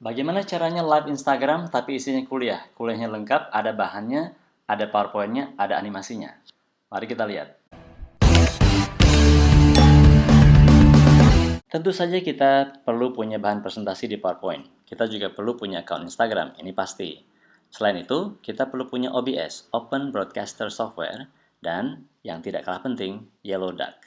Bagaimana caranya live Instagram tapi isinya kuliah? Kuliahnya lengkap, ada bahannya, ada PowerPoint-nya, ada animasinya. Mari kita lihat. Tentu saja kita perlu punya bahan presentasi di PowerPoint. Kita juga perlu punya account Instagram, ini pasti. Selain itu, kita perlu punya OBS, Open Broadcaster Software, dan yang tidak kalah penting, Yellow Duck.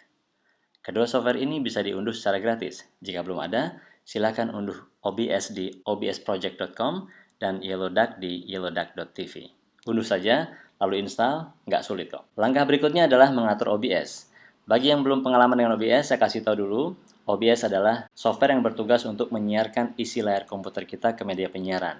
Kedua software ini bisa diunduh secara gratis. Jika belum ada, silakan unduh OBS di obsproject.com dan Yellow Duck di yellowduck.tv. Unduh saja, lalu install, nggak sulit kok. Langkah berikutnya adalah mengatur OBS. Bagi yang belum pengalaman dengan OBS, saya kasih tahu dulu. OBS adalah software yang bertugas untuk menyiarkan isi layar komputer kita ke media penyiaran.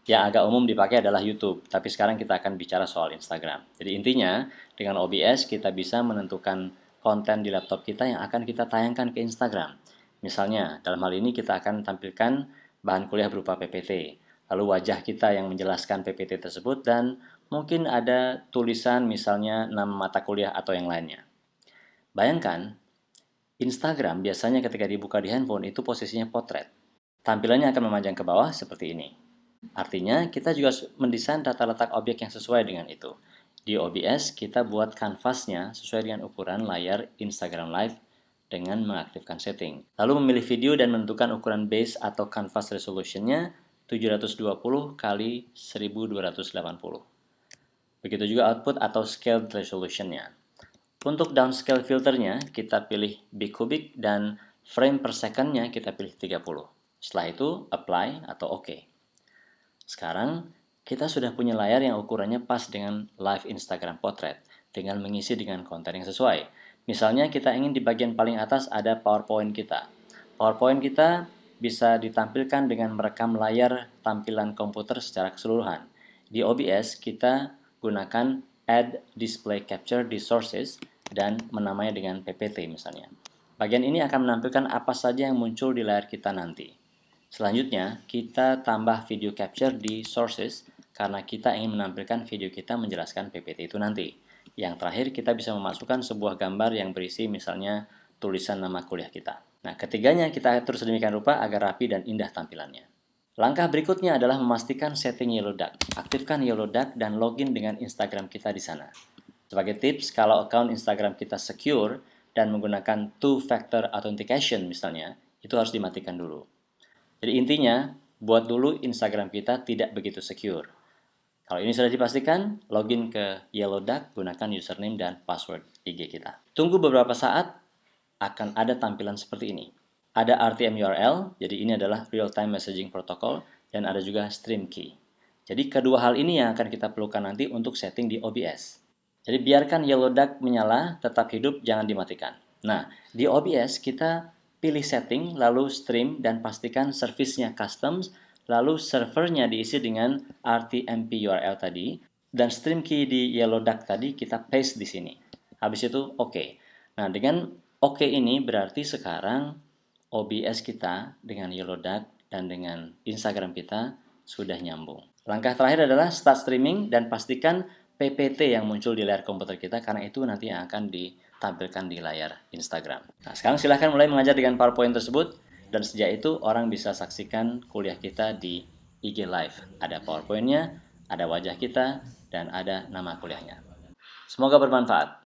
Yang agak umum dipakai adalah YouTube, tapi sekarang kita akan bicara soal Instagram. Jadi intinya, dengan OBS kita bisa menentukan konten di laptop kita yang akan kita tayangkan ke Instagram. Misalnya, dalam hal ini kita akan tampilkan bahan kuliah berupa PPT, lalu wajah kita yang menjelaskan PPT tersebut, dan mungkin ada tulisan misalnya nama mata kuliah atau yang lainnya. Bayangkan, Instagram biasanya ketika dibuka di handphone itu posisinya potret. Tampilannya akan memanjang ke bawah seperti ini. Artinya, kita juga mendesain tata letak objek yang sesuai dengan itu. Di OBS, kita buat kanvasnya sesuai dengan ukuran layar Instagram Live dengan mengaktifkan setting. Lalu memilih video dan menentukan ukuran base atau canvas resolutionnya 720 x 1280. Begitu juga output atau scaled resolutionnya. Untuk downscale filternya, kita pilih bicubic dan frame per secondnya kita pilih 30. Setelah itu, apply atau OK. Sekarang, kita sudah punya layar yang ukurannya pas dengan live Instagram Portrait, tinggal mengisi dengan konten yang sesuai. Misalnya kita ingin di bagian paling atas ada PowerPoint kita. PowerPoint kita bisa ditampilkan dengan merekam layar tampilan komputer secara keseluruhan. Di OBS kita gunakan Add Display Capture di Sources dan menamainya dengan PPT misalnya. Bagian ini akan menampilkan apa saja yang muncul di layar kita nanti. Selanjutnya, kita tambah video capture di sources karena kita ingin menampilkan video kita menjelaskan PPT itu nanti. Yang terakhir, kita bisa memasukkan sebuah gambar yang berisi misalnya tulisan nama kuliah kita. Nah, ketiganya kita atur sedemikian rupa agar rapi dan indah tampilannya. Langkah berikutnya adalah memastikan setting Yellow Duck. Aktifkan Yellow Duck dan login dengan Instagram kita di sana. Sebagai tips, kalau account Instagram kita secure dan menggunakan two-factor authentication misalnya, itu harus dimatikan dulu. Jadi intinya, buat dulu Instagram kita tidak begitu secure. Kalau ini sudah dipastikan, login ke Yellow Duck, gunakan username dan password IG kita. Tunggu beberapa saat, akan ada tampilan seperti ini. Ada RTM URL, jadi ini adalah Real Time Messaging Protocol, dan ada juga Stream Key. Jadi kedua hal ini yang akan kita perlukan nanti untuk setting di OBS. Jadi biarkan Yellow Duck menyala, tetap hidup, jangan dimatikan. Nah, di OBS kita pilih setting, lalu stream, dan pastikan service-nya custom, lalu servernya diisi dengan RTMP URL tadi, dan stream key di Yellow Duck tadi kita paste di sini. Habis itu OK. Nah, dengan OK ini berarti sekarang OBS kita dengan Yellow Duck dan dengan Instagram kita sudah nyambung. Langkah terakhir adalah start streaming dan pastikan PPT yang muncul di layar komputer kita karena itu nanti yang akan ditampilkan di layar Instagram. Nah, sekarang silahkan mulai mengajar dengan PowerPoint tersebut dan sejak itu orang bisa saksikan kuliah kita di IG Live. Ada PowerPoint-nya, ada wajah kita, dan ada nama kuliahnya. Semoga bermanfaat.